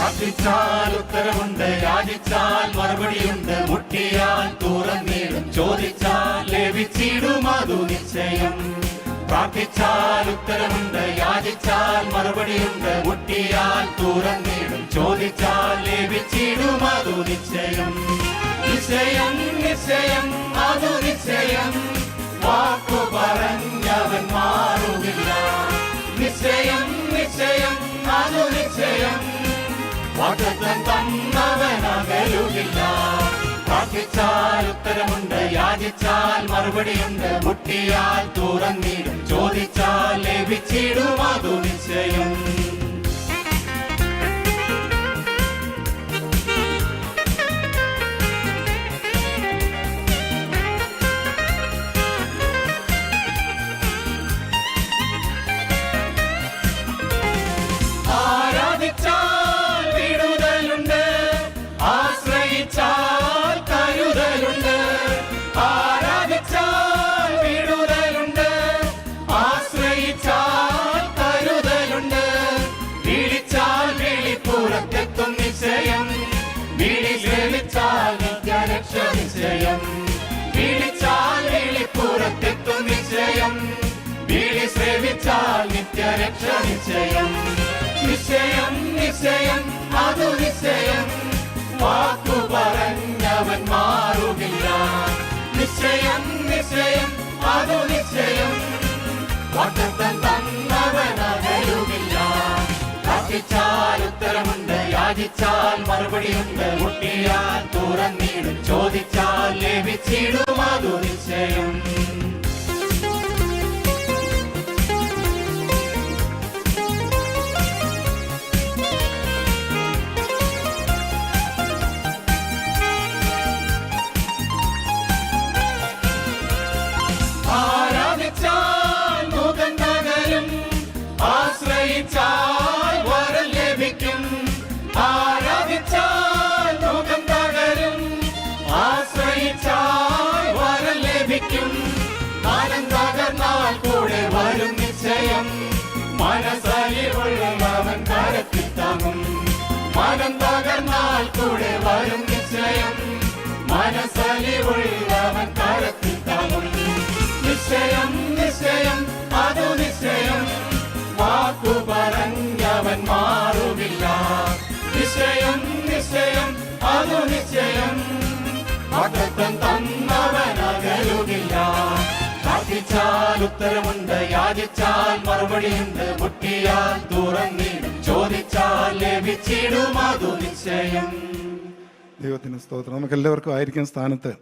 പ്രാർത്ഥിച്ചാൽ ഉത്തരമുണ്ട്, യാചിച്ചാൽ മറുപടിയുണ്ട്, മുട്ടിയാൽ തുറന്നിടും, ചോദിച്ചാൽ ലഭിച്ചിടും അതു നിശ്ചയം. പ്രാർത്ഥിച്ചാൽ ഉത്തരമുണ്ട്, യാചിച്ചാൽ മറുപടിയുണ്ട്, മുട്ടിയാൽ തുറന്നിടും, ചോദിച്ചാൽ ലഭിച്ചിടും അതു നിശ്ചയം. നിശ്ചയം നിശ്ചയം അതു നിശ്ചയം, വാക്കു പറഞ്ഞവൻ മാറുകില്ല. നിശ്ചയം നിശ്ചയം അതു നിശ്ചയം, വാഗ്ദത്തം തന്നവൻ അകലുകില്ല. പ്രാർത്ഥിച്ചാൽ ഉത്തരമുണ്ട്, യാചിച്ചാൽ മറുപടിയുണ്ട്, മുട്ടിയാൽ തുറന്നിടും, ചോദിച്ചാൽ ലഭിച്ചിടും അതു നിശ്ചയം. ആരാധിച്ചാൽ വിടുതലുണ്ട്, ആശ്രയിച്ചാൽ കരുതലുണ്ട്. ആരാധിച്ചാൽ വിടുതലുണ്ട്, ആശ്രയിച്ചാൽ കരുതലുണ്ട്. വിളിച്ചാൽ വിളിപ്പുറത്തെത്തും നിശ്ചയം, വിളി ശ്രമിച്ചാൽ നിത്യരക്ഷ നിശ്ചയം. വിളിച്ചാൽ വിളിപ്പുറത്തെത്തും നിശ്ചയം, വിളി ശ്രമിച്ചാൽ നിത്യരക്ഷ നിശ്ചയം. നിശ്ചയം നിശ്ചയം അതു നിശ്ചയം, വാക്കു പറഞ്ഞവൻ മാറുകില്ല. നിശ്ചയം നിശ്ചയം അതു നിശ്ചയം, വാഗ്ദത്തം തന്നവൻ അകലുകില്ല. പ്രാർത്ഥിച്ചാൽ ഉത്തരമുണ്ട്, യാചിച്ചാൽ മറുപടിയുണ്ട്, മുട്ടിയാൽ തുറന്നിടും, ചോദിച്ചാൽ ലഭിച്ചിടും അതു നിശ്ചയം. ആരാധിച്ചാൽ മുഖം തകരും, ആശ്രയിച്ചാൽ വരം ലഭിക്കും. ആരാധിച്ചാൽ മുഖം തകരും, ആശ്രയിച്ചാൽ വരം ലഭിക്കും. കാലം തകർന്നാൽ കൂടെ വരും നിശ്ചയം, മനസ്സലിവുള്ളവൻ കരത്തിൽ താങ്ങും. മനം തകർന്നാൽ കൂടെ വരും നിശ്ചയം, മനസ്സലിവുള്ളവൻ കരത്തിൽ താങ്ങും. നിശ്ചയം നിശ്ചയം അതു നിശ്ചയം, വാക്കു പറഞ്ഞവൻ മാറുകില്ല. നിശ്ചയം നിശ്ചയം അതു നിശ്ചയം, വാഗ്ദത്തം തന്നവൻ അകലുകില്ല. പ്രാർത്ഥിച്ചാൽ ഉത്തരമുണ്ട്, യാചിച്ചാൽ മറുപടിയുണ്ട്, മുട്ടിയാൽ തുറന്നിടും, ചോദിച്ചാൽ ലഭിച്ചിടും അതു നിശ്ചയം. ദൈവത്തിന് സ്തോത്രം. നമുക്ക് എല്ലാവർക്കും ആയിരിക്കുന്ന സ്ഥാനത്ത്